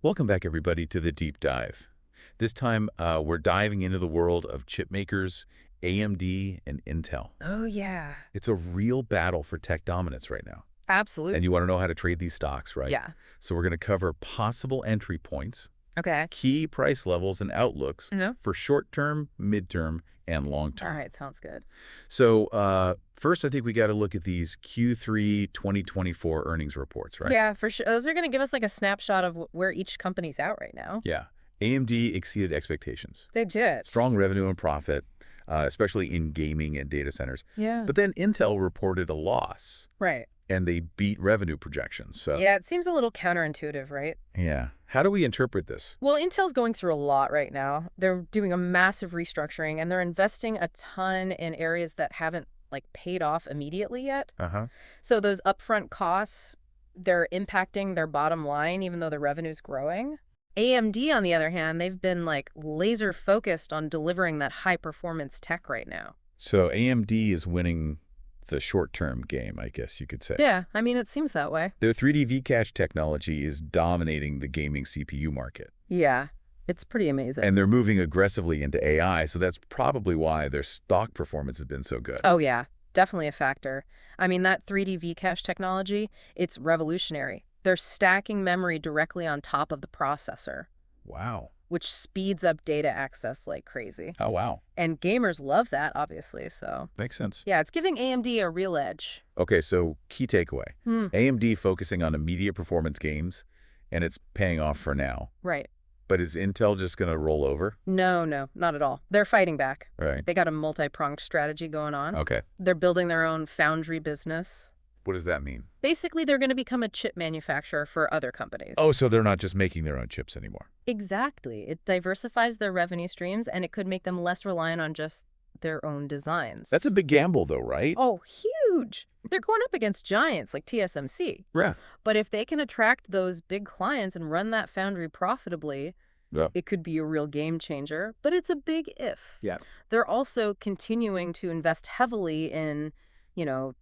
Welcome back, everybody, to the deep dive. This time, we're diving into the world of chip makers, AMD and Intel. Oh, yeah. It's a real battle for tech dominance right now. Absolutely. And you want to know how to trade these stocks, right? Yeah. So we're going to cover possible entry points, Okay. key price levels and outlooks Mhm. for short-term, midterm, and All long-term. right. Sounds good. So first, I think we got to look at these Q3 2024 earnings reports, right? Yeah, for sure. Those are going to give us like a snapshot of where each company's at right now. Yeah. AMD exceeded expectations. They did. Strong revenue and profit, especially in gaming and data centers. Yeah. But then Intel reported a loss, Right. and they beat revenue projections. So, Yeah, it seems a little counterintuitive, right? yeah. How do we interpret this? Well, Intel's going through a lot right now. They're doing a massive restructuring and they're investing a ton in areas that haven't paid off immediately yet. Uh-huh. So those upfront costs, they're impacting their bottom line even though the revenue's growing. AMD, on the other hand, they've been laser focused on delivering that high performance tech right now. So AMD is winning the short-term game, I guess you could say. Yeah, I mean, it seems that way. Their 3D V-Cache technology is dominating the gaming CPU market. Yeah, it's pretty amazing. And they're moving aggressively into AI, so that's probably why their stock performance has been so good. Oh, yeah, definitely a factor. I mean, that 3D V-Cache technology, it's revolutionary. They're stacking memory directly on top of the processor, Wow. which speeds up data access like crazy. Oh, wow. And gamers love that, obviously, so... Makes sense. Yeah, it's giving AMD a real edge. Okay, so key takeaway. AMD focusing on immediate performance games, and it's paying off for now. Right. But is Intel just going to roll over? No, not at all. They're fighting back. Right. They got a multi-pronged strategy going on. Okay. They're building their own foundry business. What does that mean? Basically, they're going to become a chip manufacturer for other companies. Oh, so they're not just making their own chips anymore. Exactly. It diversifies their revenue streams, and it could make them less reliant on just their own designs. That's a big gamble, though, right? Oh, huge. They're going up against giants like TSMC. Yeah. But if they can attract those big clients and run that foundry profitably, Yeah. it could be a real game changer. But it's a big if. Yeah. They're also continuing to invest heavily in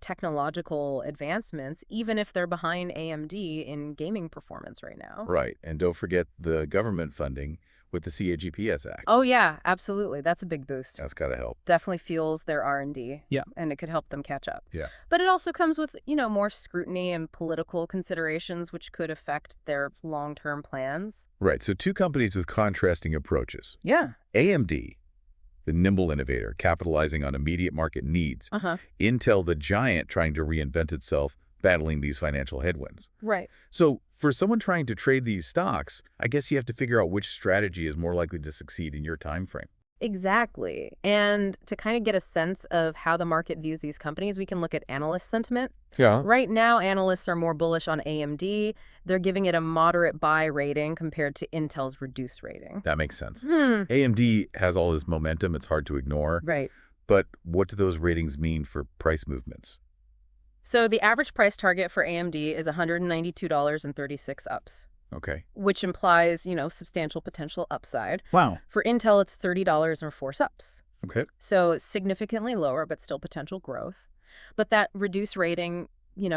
technological advancements, even if they're behind AMD in gaming performance right now. Right. And don't forget the government funding with the CAGPS Act. Oh, yeah, absolutely. That's a big boost. That's got to help. Definitely fuels their R&D. Yeah. And it could help them catch up. Yeah. But it also comes with, more scrutiny and political considerations, which could affect their long-term plans. Right. So two companies with contrasting approaches. Yeah. AMD, the nimble innovator, capitalizing on immediate market needs. Intel, the giant, trying to reinvent itself, battling these financial headwinds. Right. So for someone trying to trade these stocks, I guess you have to figure out which strategy is more likely to succeed in your time frame. Exactly. And to kind of get a sense of how the market views these companies, we can look at analyst sentiment. Yeah. Right now, analysts are more bullish on AMD. They're giving it a moderate buy rating compared to Intel's reduced rating. That makes sense. AMD has all this momentum. It's hard to ignore. Right. But what do those ratings mean for price movements? So the average price target for AMD is $192.36 ups. Okay. Which implies, substantial potential upside. Wow. For Intel, it's $30.04 ups. Okay. So significantly lower, but still potential growth. But that reduced rating,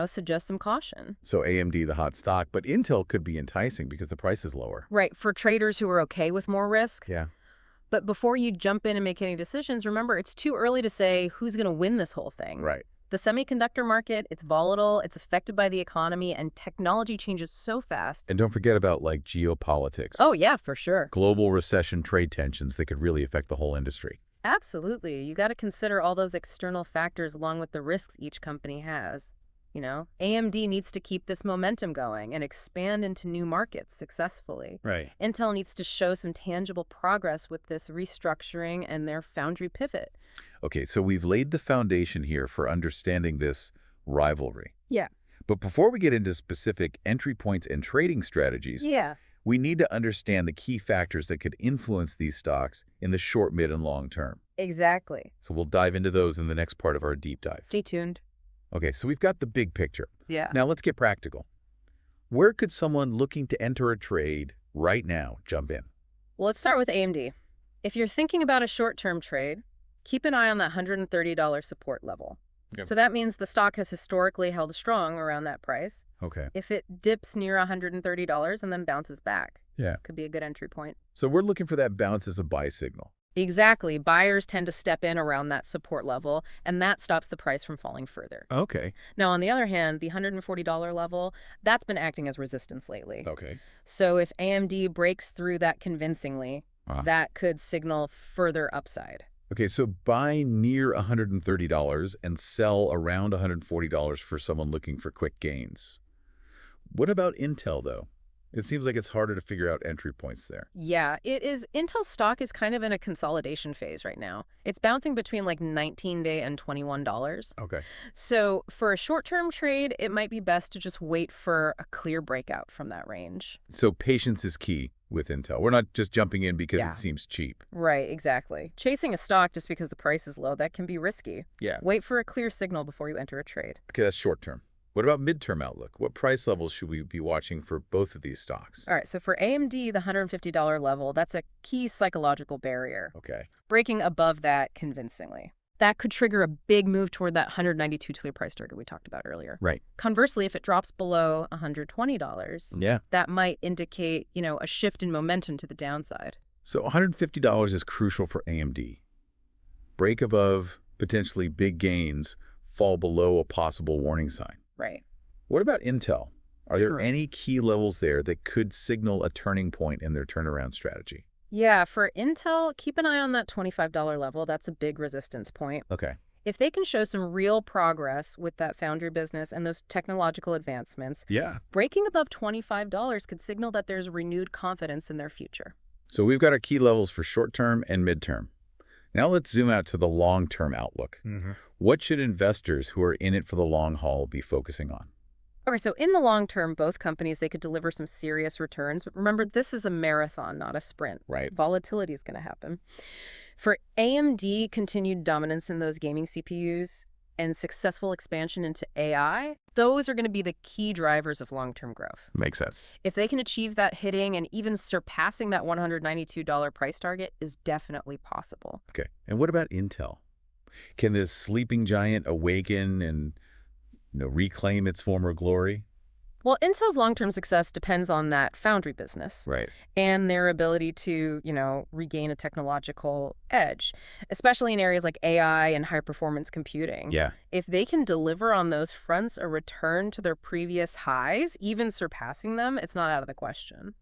suggests some caution. So AMD, the hot stock, but Intel could be enticing because the price is lower. Right, for traders who are okay with more risk. Yeah. But before you jump in and make any decisions, remember, it's too early to say who's going to win this whole thing. Right. The semiconductor market, it's volatile, it's affected by the economy, and technology changes so fast. And don't forget about geopolitics. Oh, yeah, for sure. Global recession, trade tensions that could really affect the whole industry. Absolutely. You got to consider all those external factors along with the risks each company has. AMD needs to keep this momentum going and expand into new markets successfully. Right. Intel needs to show some tangible progress with this restructuring and their foundry pivot. Okay, so we've laid the foundation here for understanding this rivalry. Yeah. But before we get into specific entry points and trading strategies, we need to understand the key factors that could influence these stocks in the short, mid, and long term. Exactly. So we'll dive into those in the next part of our deep dive. Stay tuned. Okay, so we've got the big picture. Yeah. Now let's get practical. Where could someone looking to enter a trade right now jump in? Well, let's start with AMD. If you're thinking about a short-term trade, keep an eye on that $130 support level. Okay. So that means the stock has historically held strong around that price. Okay. If it dips near $130 and then bounces back, Yeah. Could be a good entry point. So we're looking for that bounce as a buy signal. Exactly. Buyers tend to step in around that support level, and that stops the price from falling further. Okay. Now, on the other hand, the $140 level, that's been acting as resistance lately. Okay. So if AMD breaks through that convincingly, that could signal further upside. Okay, so buy near $130 and sell around $140 for someone looking for quick gains. What about Intel, though? It seems like it's harder to figure out entry points there. Yeah, it is. Intel stock is kind of in a consolidation phase right now. It's bouncing between like $19 and $21. Okay. So for a short-term trade, it might be best to just wait for a clear breakout from that range. So patience is key with Intel. We're not just jumping in because it seems cheap. Right, exactly. Chasing a stock just because the price is low, that can be risky. Yeah. Wait for a clear signal before you enter a trade. Okay, that's short term. What about midterm outlook? What price levels should we be watching for both of these stocks? All right, so for AMD, the $150 level, that's a key psychological barrier. Okay. Breaking above that convincingly. That could trigger a big move toward that $192 price target we talked about earlier. Right. Conversely, if it drops below $120, that might indicate, a shift in momentum to the downside. So $150 is crucial for AMD. Break above, potentially big gains, fall below a possible warning sign. Right. What about Intel? Are there any key levels there that could signal a turning point in their turnaround strategy? Yeah, for Intel, keep an eye on that $25 level. That's a big resistance point. Okay. If they can show some real progress with that foundry business and those technological advancements, breaking above $25 could signal that there's renewed confidence in their future. So we've got our key levels for short-term and midterm. Now let's zoom out to the long-term outlook. What should investors who are in it for the long haul be focusing on? Okay, so in the long term, both companies, they could deliver some serious returns. But remember, this is a marathon, not a sprint. Right. Volatility is going to happen. For AMD, continued dominance in those gaming CPUs and successful expansion into AI, those are going to be the key drivers of long-term growth. Makes sense. If they can achieve that hitting and even surpassing that $192 price target is definitely possible. Okay. And what about Intel? Can this sleeping giant awaken and reclaim its former glory? Well, Intel's long-term success depends on that foundry business. Right. And their ability to, regain a technological edge, especially in areas like AI and high-performance computing. Yeah. If they can deliver on those fronts, a return to their previous highs, even surpassing them, it's not out of the question.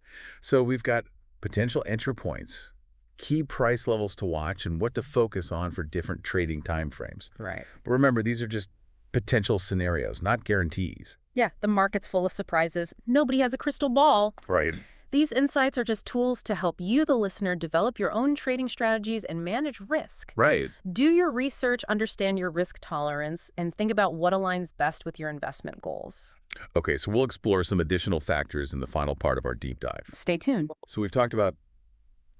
So we've got potential entry points, key price levels to watch, and what to focus on for different trading timeframes. Right. But remember, these are just potential scenarios, not guarantees. Yeah, the market's full of surprises. Nobody has a crystal ball. Right. These insights are just tools to help you, the listener, develop your own trading strategies and manage risk. Right. Do your research, understand your risk tolerance, and think about what aligns best with your investment goals. Okay, so we'll explore some additional factors in the final part of our deep dive. Stay tuned. So we've talked about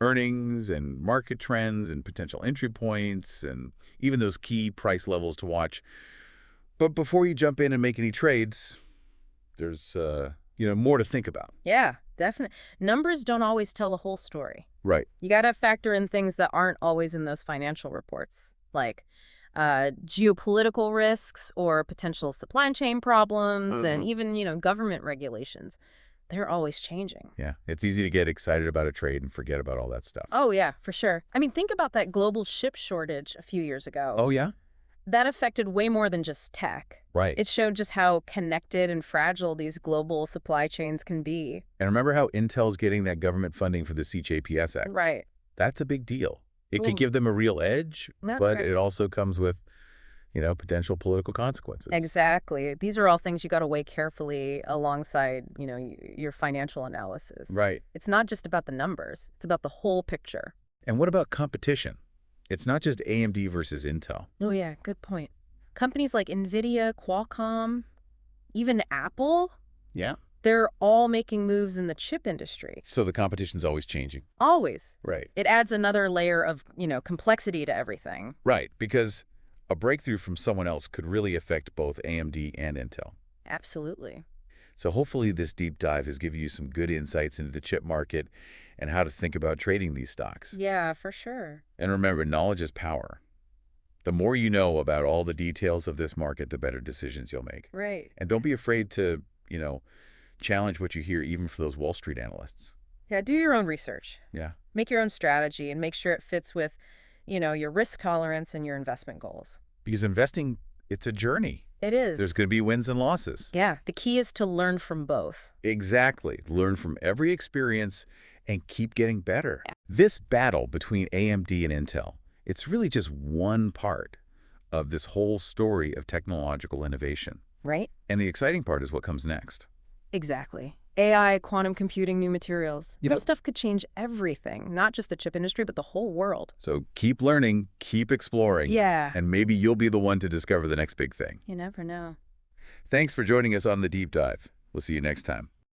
earnings and market trends and potential entry points and even those key price levels to watch. But before you jump in and make any trades, there's, more to think about. Yeah, definitely. Numbers don't always tell the whole story. Right. You got to factor in things that aren't always in those financial reports, like geopolitical risks or potential supply chain problems and even, government regulations. They're always changing. Yeah, it's easy to get excited about a trade and forget about all that stuff. Oh, yeah, for sure. I mean, think about that global chip shortage a few years ago. Oh, yeah? That affected way more than just tech. Right. It showed just how connected and fragile these global supply chains can be. And remember how Intel's getting that government funding for the CHIPS Act? Right. That's a big deal. It could give them a real edge, but it also comes with, potential political consequences. Exactly. These are all things you got to weigh carefully alongside, your financial analysis. Right. It's not just about the numbers. It's about the whole picture. And what about competition? It's not just AMD versus Intel. Oh, yeah. Good point. Companies like Nvidia, Qualcomm, even Apple. Yeah. They're all making moves in the chip industry. So the competition's always changing. Always. Right. It adds another layer of, complexity to everything. Right, because a breakthrough from someone else could really affect both AMD and Intel. Absolutely. So hopefully this deep dive has given you some good insights into the chip market and how to think about trading these stocks. Yeah, for sure. And remember, knowledge is power. The more you know about all the details of this market, the better decisions you'll make. Right. And don't be afraid to, challenge what you hear even for those Wall Street analysts. Yeah, do your own research. Yeah. Make your own strategy and make sure it fits with, your risk tolerance and your investment goals. Because investing, it's a journey. It is. There's going to be wins and losses. Yeah, the key is to learn from both. Exactly. Learn from every experience and keep getting better. This battle between AMD and Intel, it's really just one part of this whole story of technological innovation. Right? And the exciting part is what comes next. Exactly. AI, quantum computing, new materials. You know- This stuff could change everything, not just the chip industry, but the whole world. So keep learning, keep exploring, Yeah. and maybe you'll be the one to discover the next big thing. You never know. Thanks for joining us on The Deep Dive. We'll see you next time.